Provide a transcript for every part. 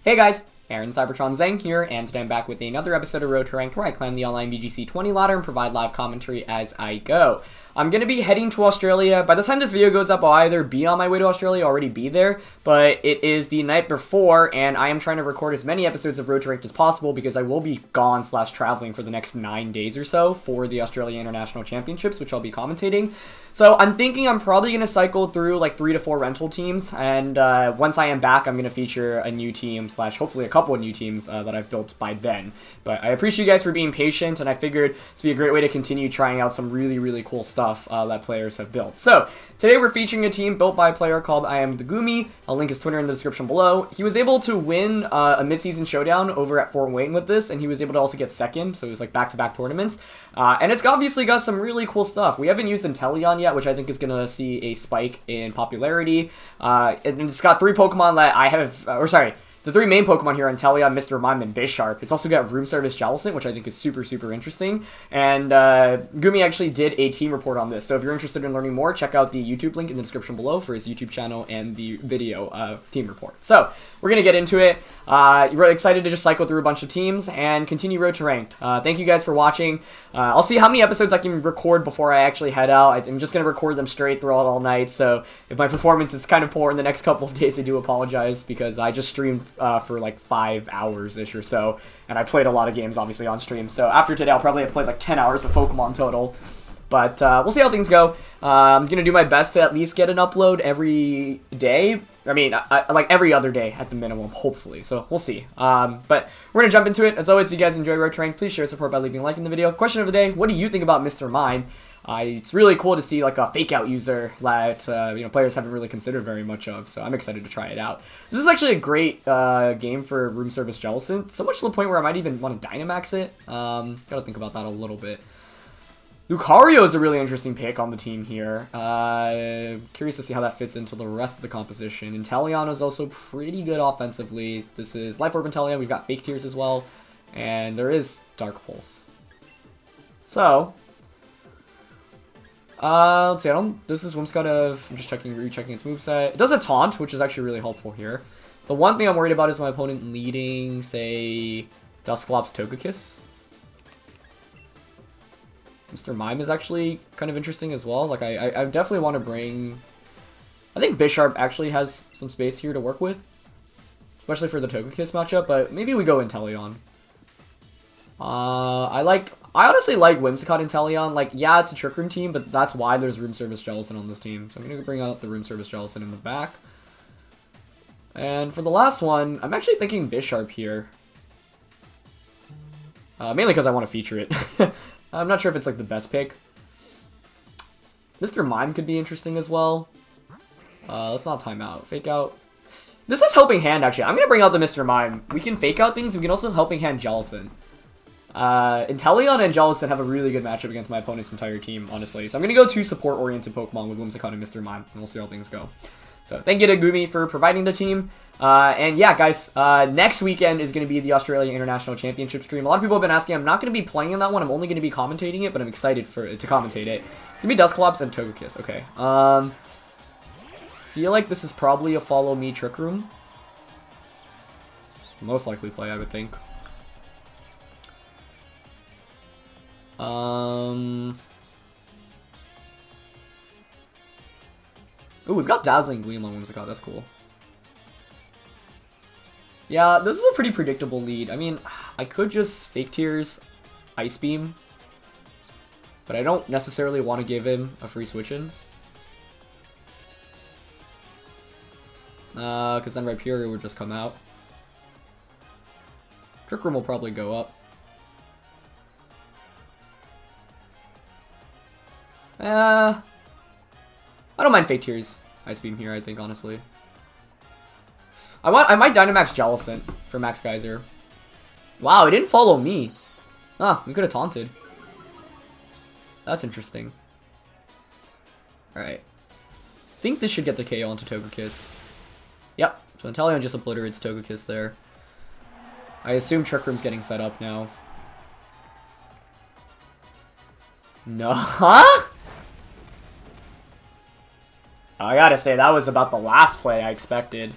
Hey guys, Aaron Cybertron Zeng here, and today I'm back with another episode of Road to Ranked where I climb the online VGC 20 ladder and provide live commentary as I go. I'm going to be heading to Australia. By the time this video goes up, I'll either be on my way to Australia or already be there, but it is the night before, and I am trying to record as many episodes of Road to Ranked as possible because I will be gone / traveling for the next 9 days or so for the Australia International Championships, which I'll be commentating. So I'm thinking I'm probably going to cycle through like 3 to 4 rental teams, and once I am back, I'm going to feature a new team / hopefully a couple of new teams that I've built by then. But I appreciate you guys for being patient, and I figured this would be a great way to continue trying out some really cool stuff that players have built. So today we're featuring a team built by a player called I Am the Gumi. I'll link his Twitter in the description below. He was able to win a mid-season showdown over at Fort Wayne with this, and he was able to also get second, so it was like back-to-back tournaments. And it's obviously got some really cool stuff. We haven't used Intelleon yet, which I think is going to see a spike in popularity. And it's got 3 Pokemon that I have, the 3 main Pokemon here are Intelleon, Mr. Mime, and Bisharp. It's also got Room Service Jellicent, which I think is super interesting. And Gumi actually did a team report on this. So if you're interested in learning more, check out the YouTube link in the description below for his YouTube channel and the video team report. So we're going to get into it. Really excited to just cycle through a bunch of teams and continue Road to Ranked. Thank you guys for watching. I'll see how many episodes I can record before I actually head out. I'm just going to record them straight throughout all night. So if my performance is kind of poor in the next couple of days, I do apologize because I just streamed for like 5 hours-ish or so, and I played a lot of games obviously on stream. So after today, I'll probably have played like 10 hours of Pokemon total. But we'll see how things go. I'm going to do my best to at least get an upload every day. I mean, like every other day at the minimum, hopefully. So we'll see. But we're going to jump into it. As always, if you guys enjoy Road to Ranked, please share support by leaving a like in the video. Question of the day, what do you think about Mr. Mime? It's really cool to see like a fake out user that players haven't really considered very much of, so I'm excited to try it out. This is actually a great game for Room Service Jellicent, so much to the point where I might even want to Dynamax it. Gotta think about that a little bit. Lucario is a really interesting pick on the team here. Curious to see how that fits into the rest of the composition. Intelleon is also pretty good offensively. This is Life Orb Intelleon. We've got Fake Tears as well, and there is Dark Pulse. So let's see, this is Whimsicott I'm just rechecking its moveset. It does have Taunt, which is actually really helpful here. The one thing I'm worried about is my opponent leading, say, Dusclops Togekiss. Mr. Mime is actually kind of interesting as well. Like, I definitely want to bring... I think Bisharp actually has some space here to work with, especially for the Togekiss matchup, but maybe we go Intelleon. I honestly like Whimsicott Intelleon. Like, yeah, it's a Trick Room team, but that's why there's Room Service Jellicent on this team. So I'm going to bring out the Room Service Jellicent in the back. And for the last one, I'm actually thinking Bisharp here. Mainly because I want to feature it. I'm not sure if it's like the best pick. Mr. Mime could be interesting as well. Let's not time out. Fake out. This is Helping Hand, actually. I'm going to bring out the Mr. Mime. We can fake out things. We can also Helping Hand Jellicent. Intelleon and Jellicent have a really good matchup against my opponent's entire team, honestly. So I'm going to go 2 support-oriented Pokemon with Whimsicott and Mr. Mime, and we'll see how things go. So thank you to Gumi for providing the team. And yeah, guys, next weekend is going to be the Australia International Championship stream. A lot of people have been asking. I'm not going to be playing in that one. I'm only going to be commentating it, but I'm excited to commentate it. It's going to be Dusclops and Togekiss. Okay. Feel like this is probably a Follow Me Trick Room. Most likely play, I would think. Ooh, we've got Dazzling Gleam on Whimsicott. That's cool. Yeah, this is a pretty predictable lead. I mean, I could just Fake Tears, Ice Beam, but I don't necessarily want to give him a free switch in. Because then Rhyperior would just come out. Trick Room will probably go up. I don't mind Fake Tears Ice Beam here, I think, honestly. I might Dynamax Jellicent for Max Geyser. Wow, it didn't follow me. Ah, we could have taunted. That's interesting. Alright. I think this should get the KO onto Togekiss. Yep, so Intelleon just obliterates Togekiss there. I assume Trick Room's getting set up now. No, huh? I gotta say, that was about the last play I expected.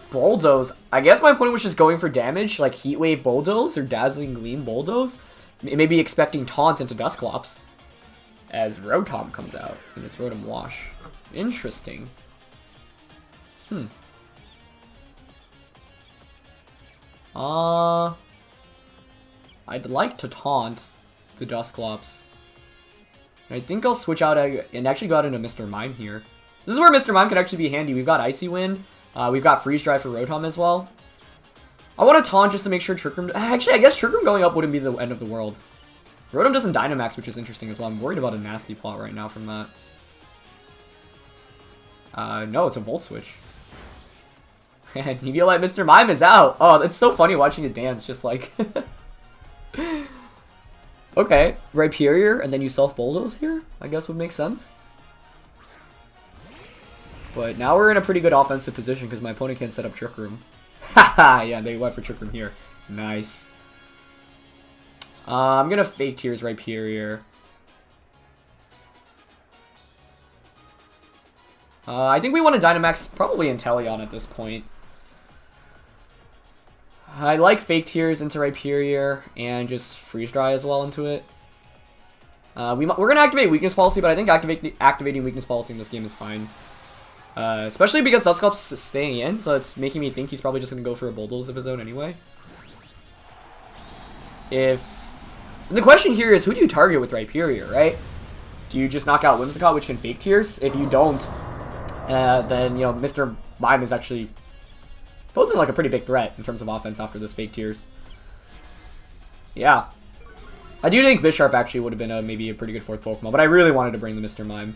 Bulldoze. I guess my opponent was just going for damage, like Heat Wave Bulldoze or Dazzling Gleam Bulldoze. Maybe expecting Taunt into Dusclops. As Rotom comes out, and it's Rotom Wash. Interesting. I'd like to Taunt the Dusclops. I think I'll switch out and actually go out into Mr. Mime here. This is where Mr. Mime could actually be handy. We've got Icy Wind. We've got Freeze Dry for Rotom as well. I want to Taunt just to make sure Trick Room... Actually, I guess Trick Room going up wouldn't be the end of the world. Rotom doesn't Dynamax, which is interesting as well. I'm worried about a nasty plot right now from that. No, it's a Volt Switch. And you feel like Mr. Mime is out. Oh, it's so funny watching it dance, just like... Okay, Rhyperior, and then you self-Bulldoze here? I guess would make sense. But now we're in a pretty good offensive position because my opponent can't set up Trick Room. Haha, yeah, they went for Trick Room here. Nice. I'm gonna Fake Tears Rhyperior. I think we want to Dynamax probably Intelleon at this point. I like Fake Tears into Rhyperior and just Freeze Dry as well into it. We're going to activate Weakness Policy, but I think activating Weakness Policy in this game is fine. Especially because Dusclops is staying in, so it's making me think he's probably just going to go for a Bulldoze of his own anyway. And the question here is, who do you target with Rhyperior, right? Do you just knock out Whimsicott, which can Fake Tears? If you don't, then, you know, Mr. Mime is actually posing like a pretty big threat in terms of offense after this Fake Tears. Yeah. I do think Bisharp actually would have been maybe a pretty good fourth Pokemon, but I really wanted to bring the Mr. Mime.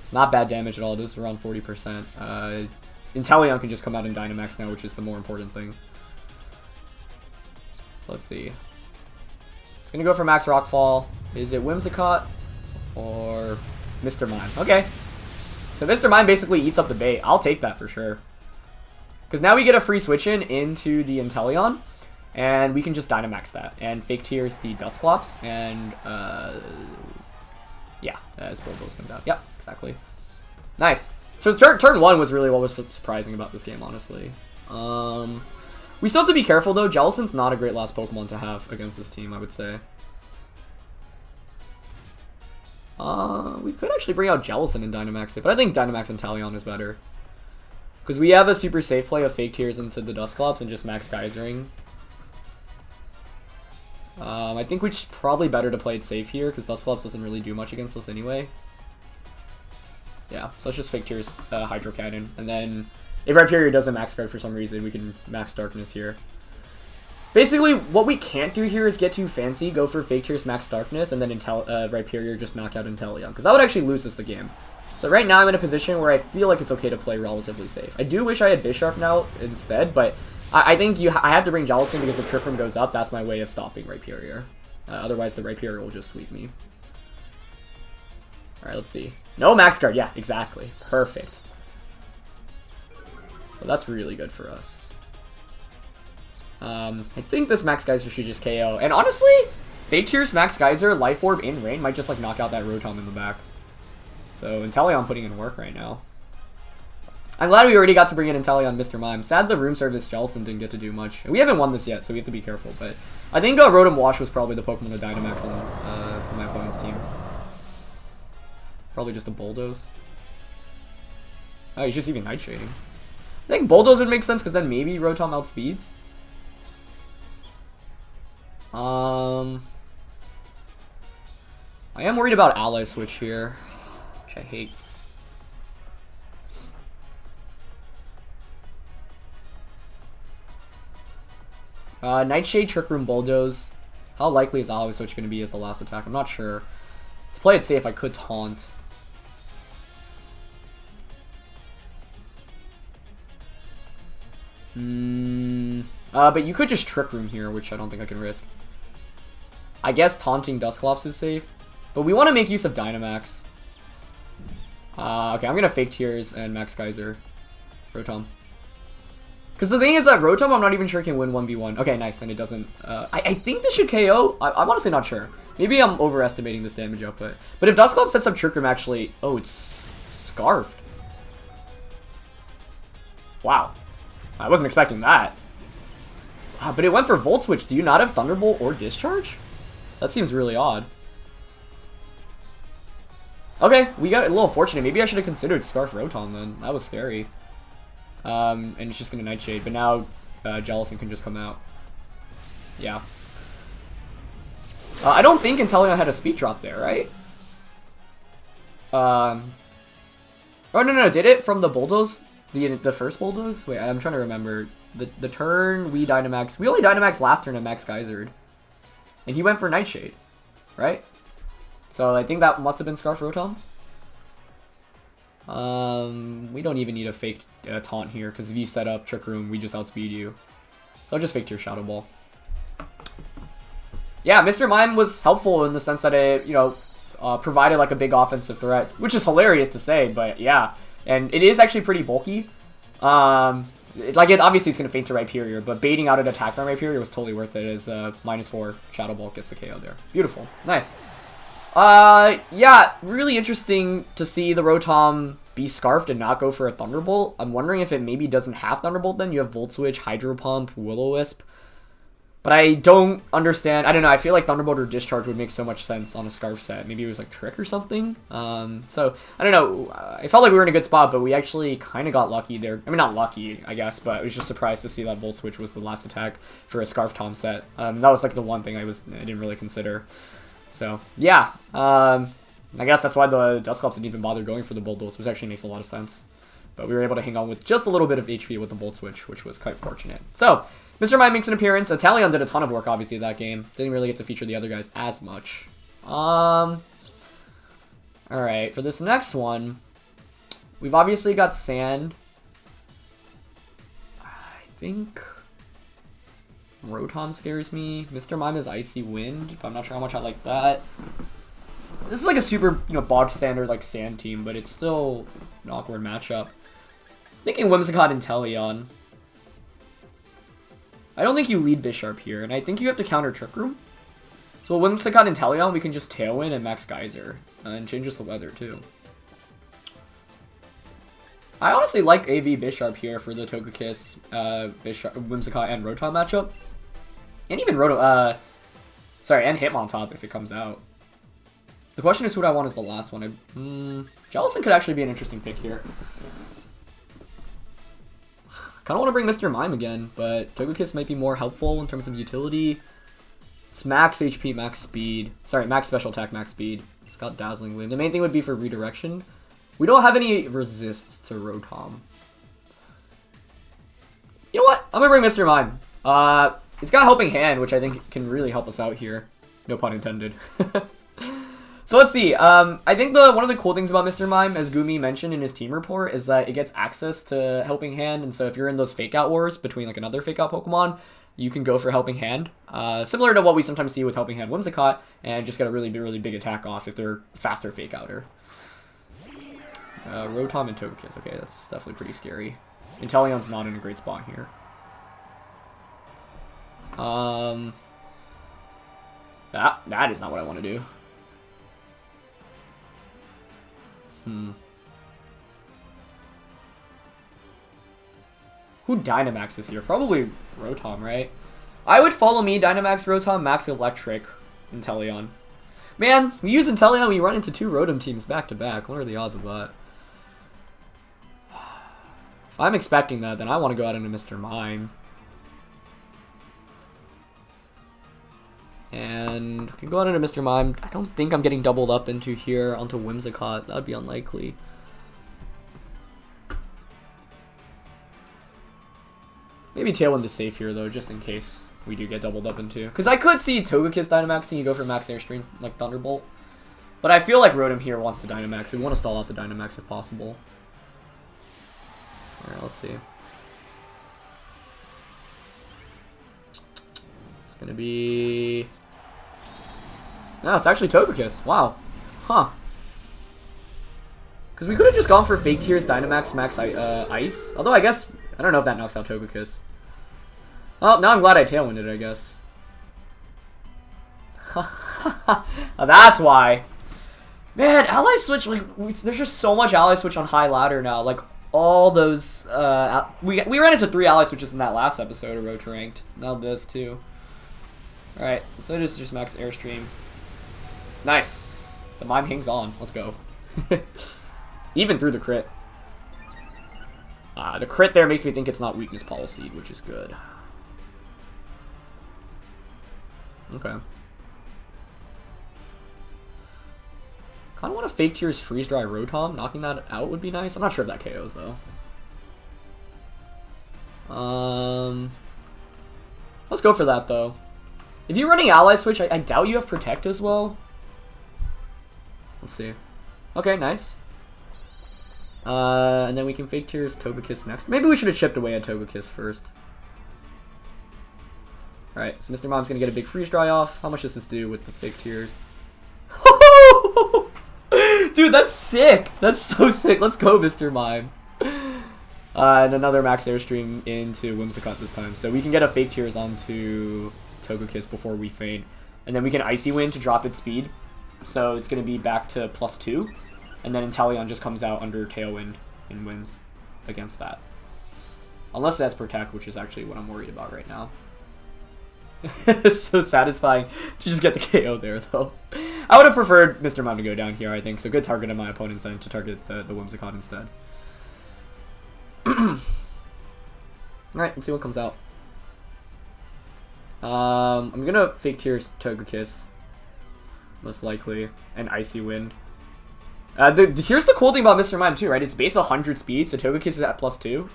It's not bad damage at all. It is around 40%. Intelleon can just come out in Dynamax now, which is the more important thing. So let's see. It's going to go for Max Rockfall. Is it Whimsicott or Mr. Mime? Okay. So Mr. Mime basically eats up the bait. I'll take that for sure. Because now we get a free switch in into the Intelleon, and we can just Dynamax that. And Fake Tears the Dusclops, and yeah, as Bulldoze comes out. Yep, exactly. Nice. So turn 1 was really what was surprising about this game, honestly. We still have to be careful, though. Jellicent's not a great last Pokemon to have against this team, I would say. We could actually bring out Jellicent and Dynamax it, but I think Dynamax Intelleon is better. Because we have a super safe play of Fake Tears into the Dusclops and just Max Geysering. I think it's probably better to play it safe here, because Dusclops doesn't really do much against us anyway. Yeah, so let's just Fake Tears Hydro Cannon. And then, if Rhyperior doesn't Max Guard for some reason, we can Max Darkness here. Basically, what we can't do here is get too fancy, go for Fake Tears Max Darkness, and then Rhyperior just knock out Intelleon, because that would actually lose us the game. So right now I'm in a position where I feel like it's okay to play relatively safe. I do wish I had Bisharp now instead, but I think I have to bring Jellicent because if Trick Room goes up, that's my way of stopping Rhyperior. Otherwise, the Rhyperior will just sweep me. Alright, let's see. No Max Guard. Yeah, exactly. Perfect. So that's really good for us. I think this Max Geyser should just KO. And honestly, Fake Tears Max Geyser, Life Orb in rain might just like knock out that Rotom in the back. So Intelleon putting in work right now. I'm glad we already got to bring in Intelleon Mr. Mime. Sad the Room Service Jellicent didn't get to do much. We haven't won this yet, so we have to be careful. But I think Rotom Wash was probably the Pokemon to Dynamax on my opponent's team. Probably just a Bulldoze. Oh, he's just even Nightshading. I think Bulldoze would make sense because then maybe Rotom outspeeds. I am worried about Ally Switch here, which I hate. Nightshade, Trick Room, Bulldoze. How likely is Ally Switch going to be as the last attack? I'm not sure. To play it safe, I could Taunt. But you could just Trick Room here, which I don't think I can risk. I guess taunting Dusclops is safe, but we want to make use of Dynamax. Okay, I'm gonna Fake Tears and Max Geyser Rotom. Because the thing is that Rotom, I'm not even sure can win 1v1. Okay, nice, and it doesn't. I think this should KO. I'm honestly not sure. Maybe I'm overestimating this damage output. But if Dusclops sets up Trick Room, actually, oh, it's Scarfed. Wow. I wasn't expecting that. But it went for Volt Switch. Do you not have Thunderbolt or Discharge? That seems really odd. Okay, we got a little fortunate. Maybe I should have considered Scarf Rotom then. That was scary. And it's just going to Nightshade. But now Jellicent can just come out. Yeah. I don't think Intelleon had a speed drop there, right? Oh, no, did it from the Bulldoze? The first Bulldoze? Wait, I'm trying to remember. The turn we Dynamax... We only Dynamax last turn at Max Geysered. And he went for Nightshade, right? So I think that must have been Scarf Rotom. We don't even need a fake taunt here, because if you set up Trick Room, we just outspeed you. So I'll just fake your Shadow Ball. Yeah, Mr. Mime was helpful in the sense that it, provided like a big offensive threat, which is hilarious to say, but yeah. And it is actually pretty bulky. Obviously it's going to feint to Rhyperior, but baiting out an attack from Rhyperior was totally worth it as -4 Shadow Ball gets the KO there. Beautiful. Nice. Yeah, really interesting to see the Rotom be Scarfed and not go for a Thunderbolt. I'm wondering if it maybe doesn't have Thunderbolt then. You have Volt Switch, Hydro Pump, Will-O-Wisp. But I don't understand. I don't know. I feel like Thunderbolt or Discharge would make so much sense on a Scarf set. Maybe it was like Trick or something. So, I don't know. I felt like we were in a good spot, but we actually kind of got lucky there. I mean, not lucky, I guess, but I was just surprised to see that Volt Switch was the last attack for a Scarf Tom set. That was like the one thing I didn't really consider. So, yeah. I guess that's why the Dusclops didn't even bother going for the Bulldoze, which actually makes a lot of sense. But we were able to hang on with just a little bit of HP with the Volt Switch, which was quite fortunate. So, Mr. Mime makes an appearance. Intelleon did a ton of work, obviously, that game. Didn't really get to feature the other guys as much. Alright, for this next one, we've obviously got Sand. I think Rotom scares me. Mr. Mime is Icy Wind, but I'm not sure how much I like that. This is like a super, bog standard, like, Sand team, but it's still an awkward matchup. Thinking Whimsicott Intelleon. I don't think you lead Bisharp here, and I think you have to counter Trick Room. So with Whimsicott Intelleon, we can just Tailwind and Max Geyser, and changes the weather too. I honestly like AV Bisharp here for the Togekiss, Whimsicott, and Rotom matchup. And even and Hitmontop if it comes out. The question is who do I want as the last one. Jellicent could actually be an interesting pick here. Kind of want to bring Mr. Mime again, but Togekiss might be more helpful in terms of utility. It's max HP, max speed. Sorry, max special attack, max speed. It's got Dazzling Gleam. The main thing would be for redirection. We don't have any resists to Rotom. You know what? I'm going to bring Mr. Mime. It's got Helping Hand, which I think can really help us out here. No pun intended. So let's see. I think one of the cool things about Mr. Mime, as Gumi mentioned in his team report, is that it gets access to Helping Hand, and so if you're in those Fake Out wars between like another Fake Out Pokemon, you can go for Helping Hand. Similar to what we sometimes see with Helping Hand Whimsicott, and just get a really big attack off if they're faster Fake Outer. Rotom and Togekiss. Okay, that's definitely pretty scary. Inteleon's not in a great spot here. That is not what I want to do. Who Dynamaxes here? Probably Rotom, right? I would follow me, Dynamax, Rotom, Max Electric, Inteleon. Man, we use Inteleon, we run into 2 Rotom teams back to back. What are the odds of that? If I'm expecting that, then I want to go out into Mr. Mime. And we can go out into Mr. Mime. I don't think I'm getting doubled up into here onto Whimsicott. That would be unlikely. Maybe Tailwind is safe here, though, just in case we do get doubled up into. Because I could see Togekiss Dynamax and you go for Max Airstream, like Thunderbolt. But I feel like Rotom here wants the Dynamax. We want to stall out the Dynamax if possible. Alright, let's see. It's going to be... No, it's actually Togekiss. Wow. Huh. Because we could have just gone for Fake Tears, Dynamax, Max Ice. Although I guess... I don't know if that knocks out Togekiss. Well, now I'm glad I Tailwinded it, I guess. Oh, that's why. Man, Ally Switch, like, there's just so much Ally Switch on high ladder now. Like, all those, we ran into 3 ally switches in that last episode of Road to Ranked. Now this too. Alright, so it is just max airstream. Nice. The Mime hangs on. Let's go. Even through the crit. The crit there makes me think it's not weakness policy, which is good. Okay. Kind of want to fake Tears freeze dry Rotom. Knocking that out would be nice. I'm not sure if that KOs though. Let's go for that though. If you're running ally switch, I doubt you have protect as well. Let's see. Okay, nice. And then we can fake Tears Togekiss next. Maybe we should have chipped away at Togekiss first. Alright, so Mr. Mime's gonna get a big freeze dry off. How much does this do with the fake Tears? Dude, that's sick! That's so sick. Let's go, Mr. Mime. And another max airstream into Whimsicott this time. So we can get a fake Tears onto Togekiss before we fade. And then we can Icy Wind to drop its speed. So it's gonna be back to +2. And then Intelleon just comes out under Tailwind and wins against that. Unless it has Protect, which is actually what I'm worried about right now. It's so satisfying to just get the KO there, though. I would have preferred Mr. Mime to go down here, I think. So good target on my opponent's end to target the Whimsicott instead. Alright, let's see what comes out. I'm gonna fake Tears Togekiss. Most likely. And Icy Wind. Here's the cool thing about Mr. Mime too, right? It's base 100 speed, so Togekiss is at +2.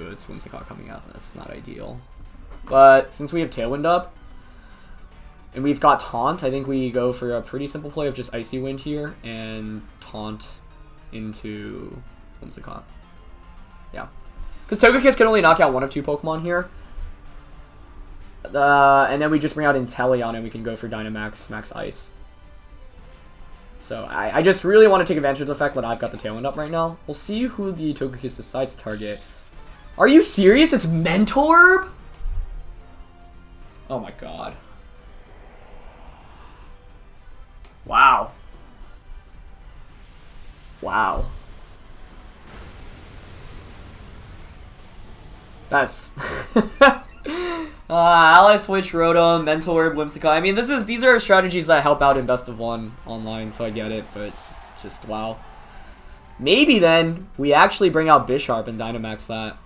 Ooh, it's Whimsicott coming out. That's not ideal. But since we have Tailwind up, and we've got Taunt, I think we go for a pretty simple play of just Icy Wind here, and Taunt into Whimsicott. Yeah. Because Togekiss can only knock out 1 of 2 Pokemon here. And then we just bring out Intelleon, and we can go for Dynamax, Max Ice. So I just really want to take advantage of the fact that I've got the Tailwind up right now. We'll see who the Togekiss decides to target. Are you serious? It's Mentorb? Oh my god. Wow. Wow. That's... Ally Switch, Rotom, Mentorb, Whimsicott. I mean, these are strategies that help out in Best of 1 online, so I get it, but just wow. Maybe then we actually bring out Bisharp and Dynamax that.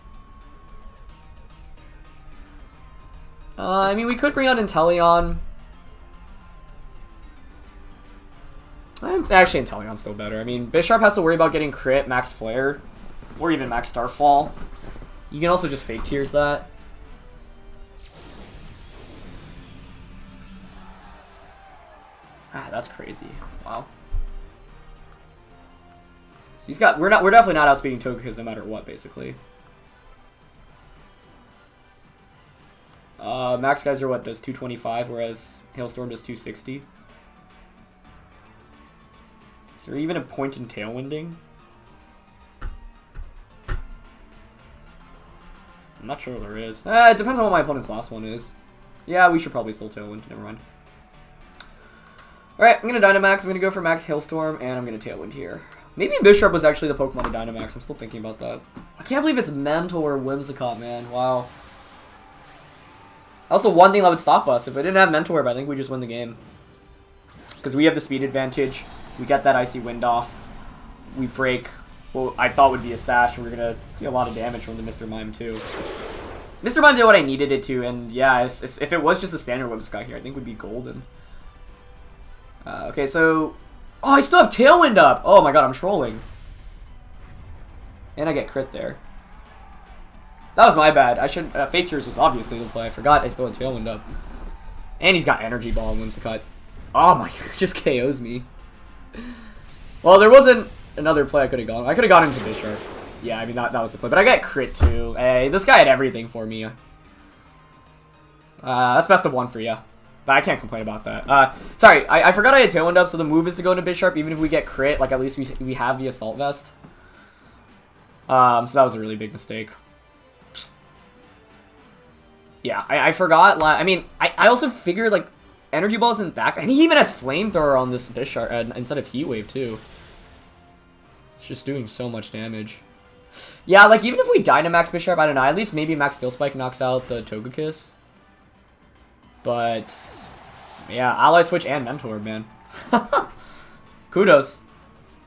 I mean, we could bring out Inteleon. Actually, Inteleon's still better. I mean, Bisharp has to worry about getting crit, max flare, or even max Starfall. You can also just fake Tears that. Ah, that's crazy. Wow. So he's got. We're definitely not outspeeding Togekiss no matter what, basically. Max Geyser does 225, whereas Hailstorm does 260. Is there even a point in Tailwinding? I'm not sure there is. It depends on what my opponent's last one is. Yeah, we should probably still Tailwind. Never mind. Alright, I'm going to Dynamax. I'm going to go for Max Hailstorm, and I'm going to Tailwind here. Maybe Bisharp was actually the Pokemon to Dynamax. I'm still thinking about that. I can't believe it's Mentor Whimsicott, man. Wow. Also, one thing that would stop us. If I didn't have Mentorb, I think we just win the game. Because we have the speed advantage. We get that Icy Wind off. We break what I thought would be a Sash, and we're going to see a lot of damage from the Mr. Mime, too. Mr. Mime did what I needed it to, and yeah, if it was just a standard Whimsicott here, I think we'd be golden. Okay, so... Oh, I still have Tailwind up! Oh my god, I'm trolling. And I get crit there. That was my bad. I should... Fake Tears was obviously the play. I forgot I still had Tailwind up. And he's got Energy Ball and Whimsicott. Oh my... just KOs me. Well, there wasn't another play I could have gone. I could have gone into Bisharp. Yeah, I mean, that was the play. But I got crit too. Hey, this guy had everything for me. That's best of 1 for you. But I can't complain about that. Sorry, I forgot I had Tailwind up, so the move is to go into Bisharp, even if we get crit. Like, at least we have the Assault Vest. So that was a really big mistake. Yeah, I forgot. I mean, I also figured, like, Energy Ball isn't back. And he even has Flamethrower on this Bisharp instead of Heat Wave, too. It's just doing so much damage. Yeah, like, even if we Dynamax Bisharp, I don't know, at least maybe Max Steel Spike knocks out the Togekiss. But, yeah, Ally Switch and Mentor, man. Kudos.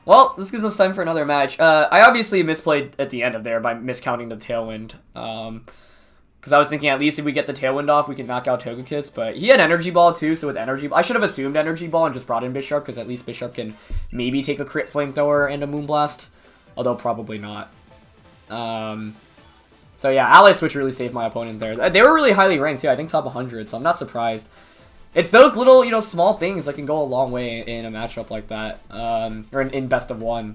Well, this gives us time for another match. I obviously misplayed at the end of there by miscounting the Tailwind. Because I was thinking at least if we get the Tailwind off, we can knock out Togekiss. But he had Energy Ball too, so with Energy Ball, I should have assumed Energy Ball and just brought in Bisharp, because at least Bisharp can maybe take a crit Flamethrower and a Moonblast. Although probably not. So yeah, Ally Switch really saved my opponent there. They were really highly ranked too, I think top 100, so I'm not surprised. It's those little, you know, small things that can go a long way in a matchup like that. Or in best of one.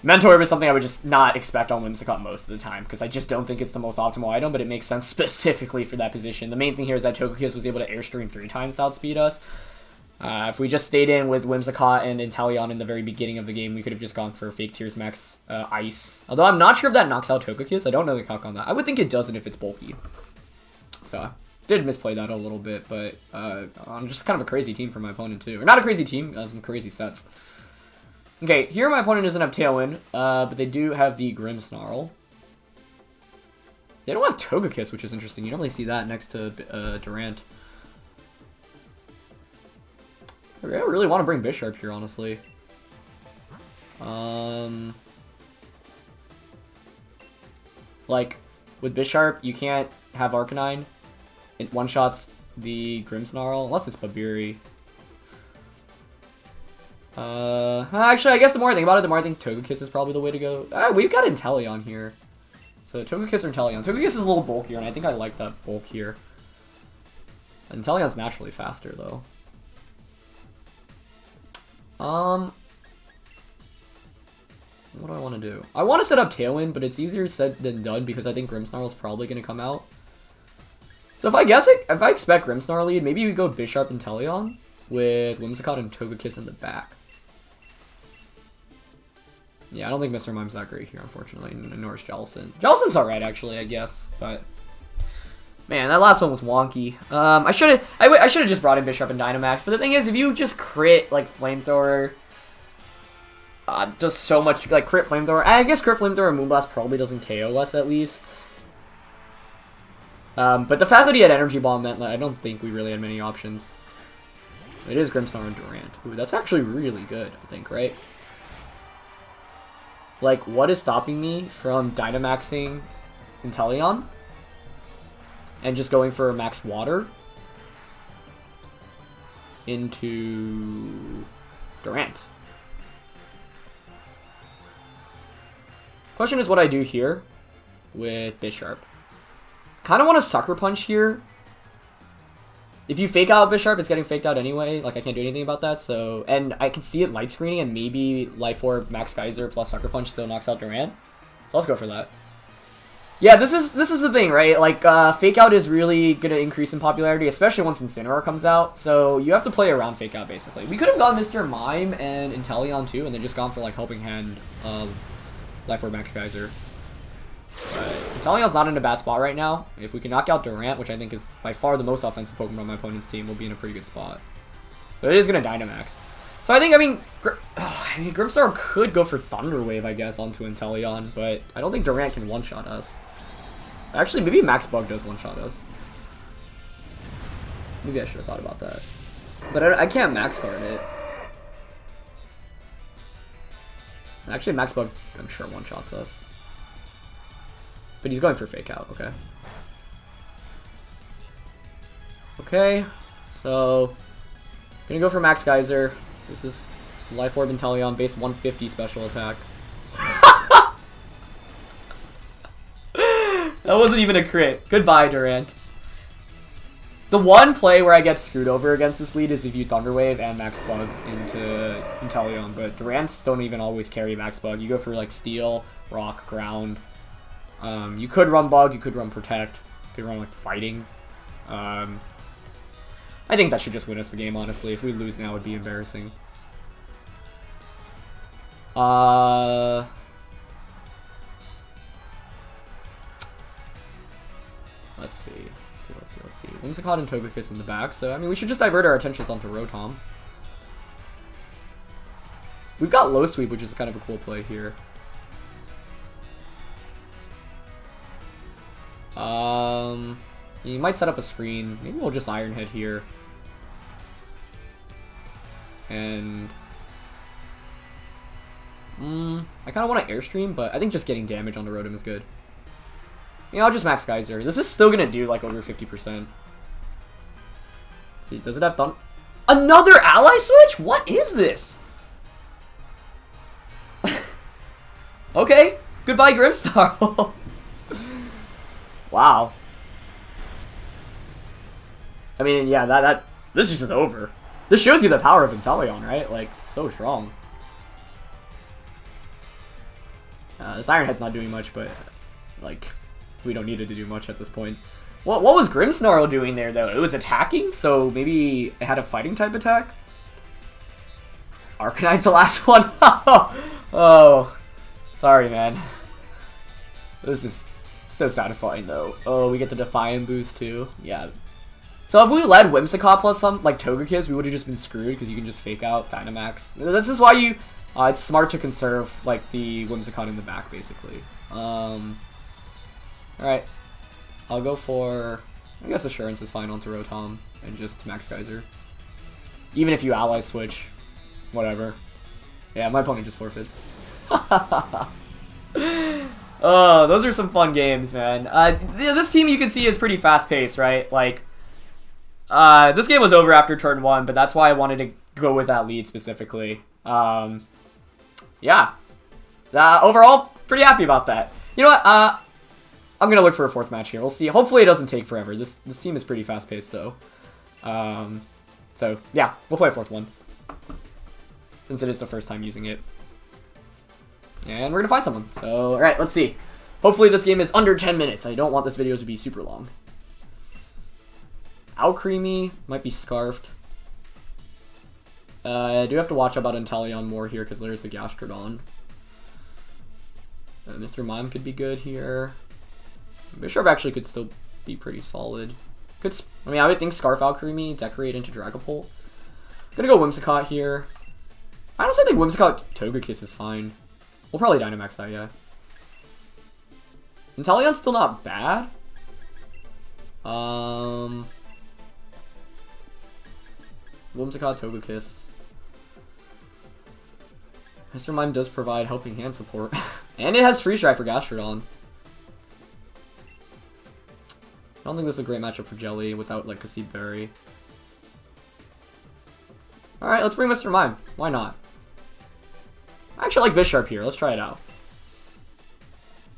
Mentor is something I would just not expect on Whimsicott most of the time, because I just don't think it's the most optimal item, but it makes sense specifically for that position. The main thing here is that Togekiss was able to Airstream 3 times to outspeed us. If we just stayed in with Whimsicott and Intelleon in the very beginning of the game, we could have just gone for Fake Tears Max Ice. Although I'm not sure if that knocks out Togekiss. I don't know the calc on that. I would think it doesn't if it's bulky. So I did misplay that a little bit, but I'm just kind of a crazy team for my opponent too. Or not a crazy team, some crazy sets. Okay, here my opponent doesn't have Tailwind, but they do have the Grimmsnarl. They don't have Togekiss, which is interesting. You don't really see that next to Durant. I really want to bring Bisharp here, honestly. Like, with Bisharp, you can't have Arcanine. It one-shots the Grimmsnarl, unless it's Babiri. Actually, I guess the more I think about it, the more I think Togekiss is probably the way to go. We've got Inteleon here. So, Togekiss or Inteleon. Togekiss is a little bulkier, and I think I like that bulk here. Inteleon's naturally faster, though. What do I want to do? I want to set up Tailwind, but it's easier said than done because I think Grimmsnarl is probably going to come out. So if I expect Grimmsnarl lead, maybe we go Bisharp and Inteleon with Whimsicott and Togekiss in the back. Yeah, I don't think Mr. Mime's that great here, unfortunately, nor is Jellicent. Jellicent's alright, actually, I guess, but... Man, that last one was wonky. I should have just brought in Bisharp and Dynamax, but the thing is, if you just crit, like, Flamethrower... just so much, like, crit Flamethrower... I guess crit Flamethrower and Moonblast probably doesn't KO us, at least. But the fact that he had Energy Ball meant that I don't think we really had many options. It is Grimmsnarl and Durant. Ooh, that's actually really good, I think, right? Like, what is stopping me from Dynamaxing Inteleon? And just going for Max Water into Durant. Question is what I do here with Bisharp. Kind of want to Sucker Punch here. If you fake out Bisharp, it's getting faked out anyway. Like, I can't do anything about that, so... And I can see it light screening, and maybe Life Orb, Max Geyser, plus Sucker Punch still knocks out Durant. So let's go for that. Yeah, this is the thing, right? Like, Fake Out is really going to increase in popularity, especially once Incineroar comes out. So you have to play around Fake Out, basically. We could have gone Mr. Mime and Intelleon, too, and then just gone for, like, Helping Hand, Life Orb, Max Geyser. But Inteleon's not in a bad spot right now. If we can knock out Durant, which I think is by far the most offensive Pokemon on my opponent's team, we'll be in a pretty good spot. So it is going to Dynamax. So I think, I mean, Grimmsnarl could go for Thunder Wave, I guess, onto Inteleon, but I don't think Durant can one-shot us. Actually, maybe Max Bug does one-shot us. Maybe I should have thought about that. But I can't Max Guard it. Actually, Max Bug, I'm sure, one-shots us. But he's going for Fake Out, okay. Okay, so... Gonna go for Max Geyser. This is Life Orb Inteleon, base 150 special attack. That wasn't even a crit. Goodbye, Durant. The one play where I get screwed over against this lead is if you Thunder Wave and Max Bug into Inteleon, but Durants don't even always carry Max Bug. You go for, like, Steel, Rock, Ground. You could run Bug, you could run Protect, you could run, like, Fighting. I think that should just win us the game, honestly. If we lose now, it would be embarrassing. Let's see. Whimsicott and Togekiss in the back, so, I mean, we should just divert our attentions onto Rotom. We've got Low Sweep, which is kind of a cool play here. He might set up a screen. Maybe we'll just Iron Head here. And I kind of want to Airstream, but I think just getting damage on the Rotom is good. Yeah, I'll just Max Geyser. This is still gonna do like over 50%. See, does it have Thunder? Another ally switch? What is this? Okay, goodbye Grimmsnarl. Wow. I mean, yeah, this is just over. This shows you the power of Intelleon, right? Like, so strong. This Iron Head's not doing much, but like, we don't need it to do much at this point. What was Grimmsnarl doing there, though? It was attacking, so maybe it had a fighting type attack? Arcanine's the last one? Oh, sorry, man. This is so satisfying, though. Oh, we get the Defiant boost, too. Yeah. So if we led Whimsicott plus some, like, Togekiss, we would have just been screwed, because you can just fake out Dynamax. This is why you... it's smart to conserve, like, the Whimsicott in the back, basically. Alright. I'll go for... I guess Assurance is fine onto Rotom, and just Max Geyser. Even if you ally switch. Whatever. Yeah, my opponent just forfeits. Oh, those are some fun games, man. This team, you can see, is pretty fast-paced, right? Like, this game was over after turn 1, but that's why I wanted to go with that lead specifically. Yeah. Overall, pretty happy about that. You know what? I'm gonna look for a 4th match here. We'll see. Hopefully it doesn't take forever. This team is pretty fast-paced, though. So, yeah. We'll play a 4th one. Since it is the first time using it. And we're gonna find someone. So, alright, let's see. Hopefully this game is under 10 minutes. I don't want this video to be super long. Alcremie might be Scarfed. I do have to watch about Inteleon more here because there's the Gastrodon. Mr. Mime could be good here. Bisharp actually could still be pretty solid. I mean, I would think Scarf Alcremie, Decorate into Dragapult. Gonna go Whimsicott here. I honestly think Whimsicott Togekiss is fine. We'll probably Dynamax that, yeah. Inteleon's still not bad. Whimsicott Togekiss. Mr. Mime does provide helping hand support. And it has Freeze Dry for Gastrodon. I don't think this is a great matchup for Jelly without, like, a Seed Berry. Alright, let's bring Mr. Mime. Why not? I actually like Bisharp here. Let's try it out.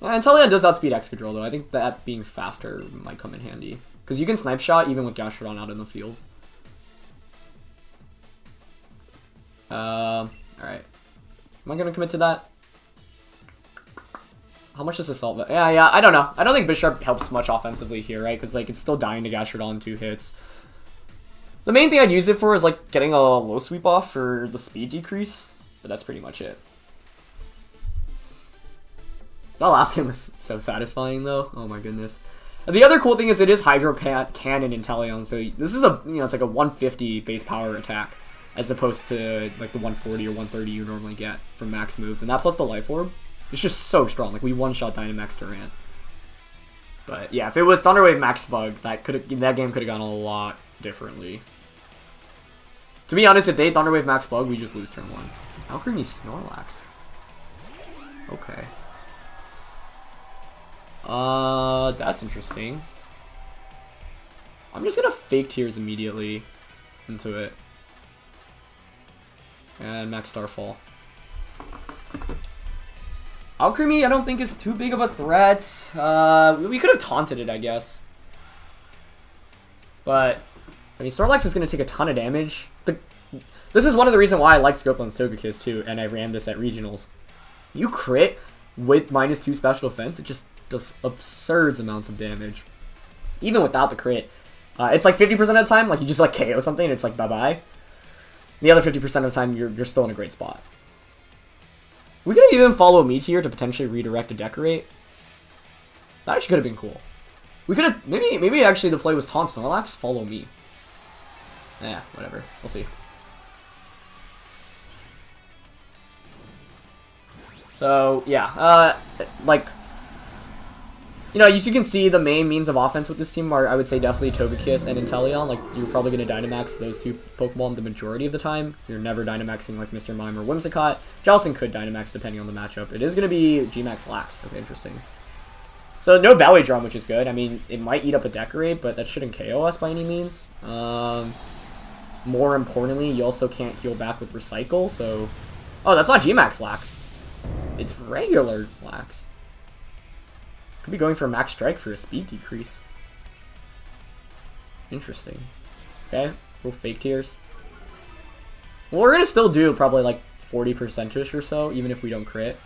Intelleon does outspeed Excadrill, though. I think that being faster might come in handy. Because you can Snipe Shot even with Gastrodon out in the field. Alright. Am I going to commit to that? How much does Assault... Yeah, I don't know. I don't think Bisharp helps much offensively here, right? Because, like, it's still dying to Gastrodon in 2 hits. The main thing I'd use it for is, like, getting a low sweep off for the speed decrease. But that's pretty much it. That last game was so satisfying, though. Oh, my goodness. The other cool thing is it is Hydro Cannon Intelleon. So this is a, it's like a 150 base power attack. As opposed to, like, the 140 or 130 you normally get from max moves. And that plus the Life Orb. It's just so strong. Like, we one-shot Dynamax Durant. But, yeah, if it was Thunderwave Max Bug, that game could have gone a lot differently. To be honest, if they Thunderwave Max Bug, we just lose turn 1. Alcremie Snorlax. Okay. That's interesting. I'm just gonna Fake Tears immediately into it. And Max Starfall. Alcremie, I don't think is too big of a threat. We could have taunted it, I guess. But, I mean, Snorlax is going to take a ton of damage. This is one of the reasons why I like Scopeland's Togekiss, too, and I ran this at Regionals. You crit with -2 special defense, it just does absurd amounts of damage. Even without the crit. It's like 50% of the time, like, you just, like, KO something, and it's like, bye-bye. The other 50% of the time, you're still in a great spot. We could have even followed Meat here to potentially redirect a Decorate. That actually could have been cool. We could have... Maybe actually the play was Taunt Snorlax, follow me. Yeah, whatever. We'll see. So, yeah. Like... You know, as you can see, the main means of offense with this team are, I would say, definitely Togekiss and Intelleon. Like, you're probably going to Dynamax those two Pokemon the majority of the time. You're never Dynamaxing, like, Mr. Mime or Whimsicott. Jellicent could Dynamax depending on the matchup. It is going to be G-Max Lax. Okay, interesting. So, no Belly Drum, which is good. I mean, it might eat up a Decorate, but that shouldn't KO us by any means. More importantly, you also can't heal back with Recycle, so... Oh, that's not G-Max Lax. It's regular Lax. Could be going for Max Strike for a speed decrease. Interesting. Okay, we'll Fake Tears. Well, we're gonna still do probably like 40%ish or so, even if we don't crit.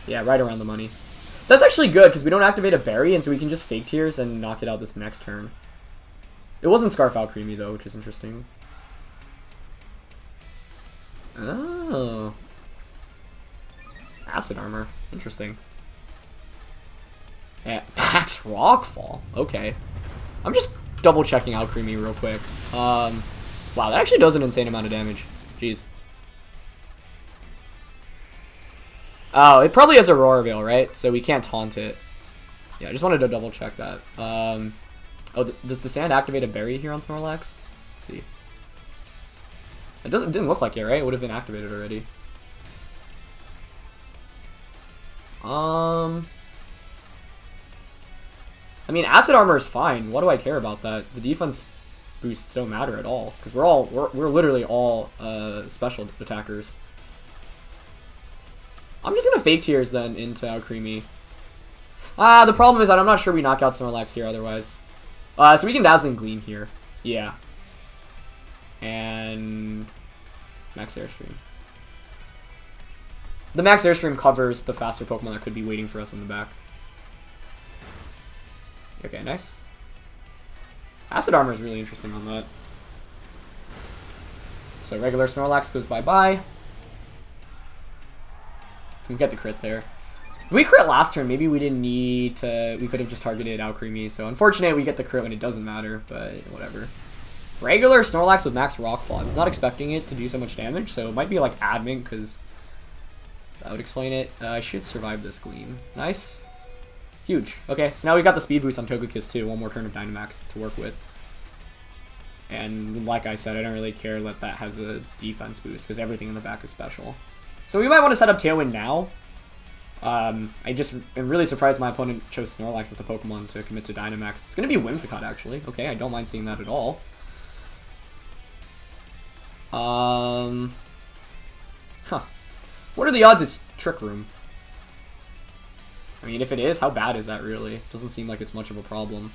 Yeah, right around the money. That's actually good, because we don't activate a berry, and so we can just Fake Tears and knock it out this next turn. It wasn't Scarf Alchemy, though, which is interesting. Oh. Acid Armor. Interesting. Yeah, Max Rockfall. Okay. I'm just double checking Alchemy real quick. Wow, that actually does an insane amount of damage. Jeez. Oh, it probably has Aurora Veil, right? So we can't taunt it. Yeah, I just wanted to double check that. Oh, does the sand activate a berry here on Snorlax? Let's see. It didn't look like it, right? It would have been activated already. I mean, Acid Armor is fine. What do I care about that? The defense boosts don't matter at all, because we're literally all special attackers. I'm just gonna Fake Tears then into Alcremie. The problem is that I'm not sure we knock out Snorlax here otherwise. So we can Dazzling Gleam here. Yeah. And Max Airstream. The Max Airstream covers the faster Pokemon that could be waiting for us in the back. Okay, nice. Acid Armor is really interesting on that. So regular Snorlax goes bye-bye. We get the crit there. If we crit last turn, maybe we didn't need to... We could have just targeted Alcremie. So unfortunate we get the crit when it doesn't matter, but whatever. Regular Snorlax with Max Rockfall. I was not expecting it to do so much damage, so it might be like Adamant, because... That would explain it. I should survive this Gleam. Nice. Huge. Okay, so now we got the speed boost on Togekiss too. One more turn of Dynamax to work with. And like I said, I don't really care that that has a defense boost, because everything in the back is special. So we might want to set up Tailwind now. I just am really surprised my opponent chose Snorlax as the Pokemon to commit to Dynamax. It's going to be Whimsicott, actually. Okay, I don't mind seeing that at all. Huh. What are the odds it's Trick Room? I mean, if it is, how bad is that really? Doesn't seem like it's much of a problem.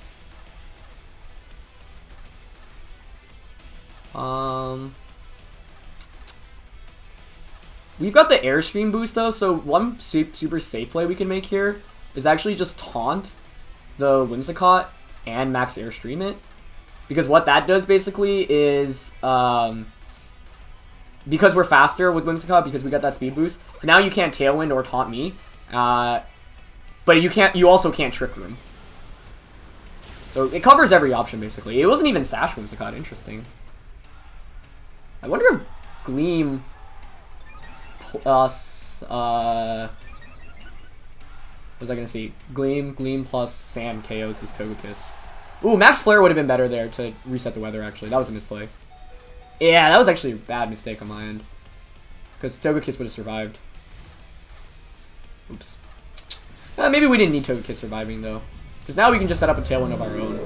We've got the Airstream boost though, so one super safe play we can make here is actually just taunt the Whimsicott and Max Airstream it. Because what that does basically is, because we're faster with Whimsicott, because we got that speed boost, so now you can't Tailwind or taunt me, but you also can't Trick Room. So it covers every option basically. It wasn't even Sash Whimsicott, interesting. I wonder if Gleam plus, what was I gonna say? Gleam plus Sand KOs this Togekiss. Ooh, Max Flare would have been better there to reset the weather, actually. That was a misplay. Yeah, that was actually a bad mistake on my end. Because Togekiss would have survived. Oops. Maybe we didn't need Togekiss surviving, though. Because now we can just set up a Tailwind of our own.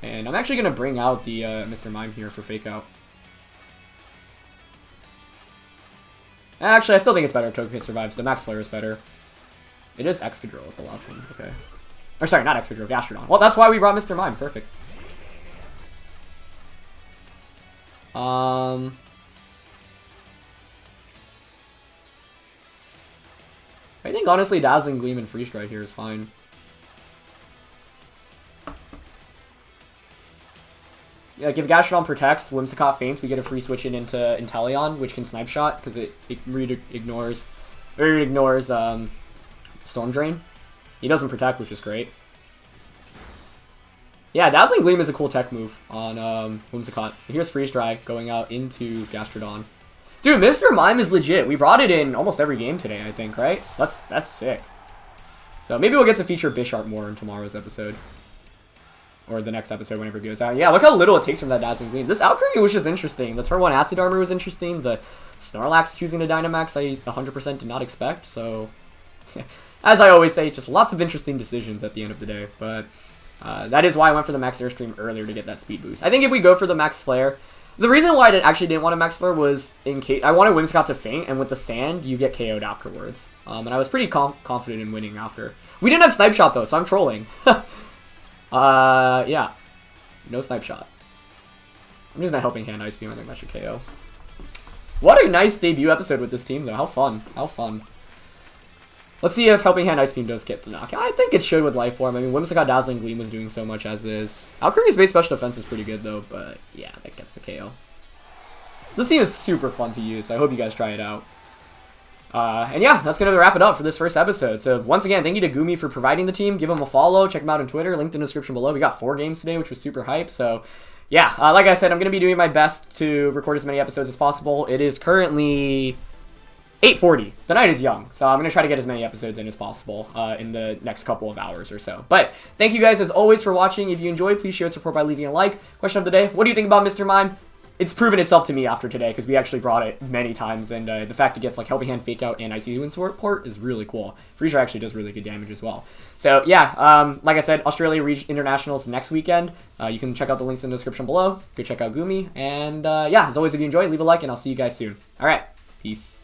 And I'm actually going to bring out the Mr. Mime here for Fake Out. Actually, I still think it's better if Togekiss survives, so Max Flare is better. It is Excadrill is the last one, okay. Or sorry, not Excadrill, Gastrodon. Well, that's why we brought Mr. Mime, perfect. I think honestly Dazzling Gleam and Freeze Dry here is fine. Like if Gastrodon protects, Whimsicott faints, we get a free switch it into Intelleon, which can Snipe Shot because it ignores Storm Drain. He doesn't protect, which is great. Yeah, Dazzling Gleam is a cool tech move on Whimsicott. So here's Freeze Dry going out into Gastrodon. Dude, Mr. Mime is legit. We brought it in almost every game today, I think, right? That's sick. So maybe we'll get to feature Bisharp more in tomorrow's episode. Or the next episode whenever it goes out. Yeah, look how little it takes from that Dazzling Gleam. This Alchemy was just interesting. The turn 1 Acid Armor was interesting. The Snorlax choosing to Dynamax I 100% did not expect. So, as I always say, just lots of interesting decisions at the end of the day. But that is why I went for the Max Airstream earlier to get that speed boost. I think if we go for the Max Flare... The reason why I actually didn't want a Max Flare was in case... I wanted Whimsicott to faint, and with the Sand, you get KO'd afterwards. And I was pretty confident in winning after. We didn't have Snipe Shot, though, so I'm trolling. Yeah. No Snipe Shot. I'm just not helping hand Ice Beam. I think that should KO. What a nice debut episode with this team, though. How fun. How fun. Let's see if Helping Hand Ice Beam does get the knockout. I think it should with Life Form. I mean, Whimsicott Dazzling Gleam was doing so much as is. Alchemy's base special defense is pretty good, though, but yeah, that gets the KO. This team is super fun to use, so I hope you guys try it out. And yeah, that's going to wrap it up for this first episode. So once again, thank you to Gumi for providing the team. Give him a follow. Check him out on Twitter. Linked in the description below. We got 4 games today, which was super hype. So yeah, like I said, I'm going to be doing my best to record as many episodes as possible. It is currently 8:40. The night is young, so I'm going to try to get as many episodes in as possible in the next couple of hours or so. But thank you guys as always for watching. If you enjoyed, please show your support by leaving a like. Question of the day, what do you think about Mr. Mime? It's proven itself to me after today, because we actually brought it many times, and the fact it gets like Helping Hand, Fake Out, and Icy Wind support is really cool. Freezer actually does really good damage as well. So yeah, like I said, Australia Internationals next weekend. You can check out the links in the description below. Go check out Gumi, and yeah, as always, if you enjoyed, leave a like, and I'll see you guys soon. All right, peace.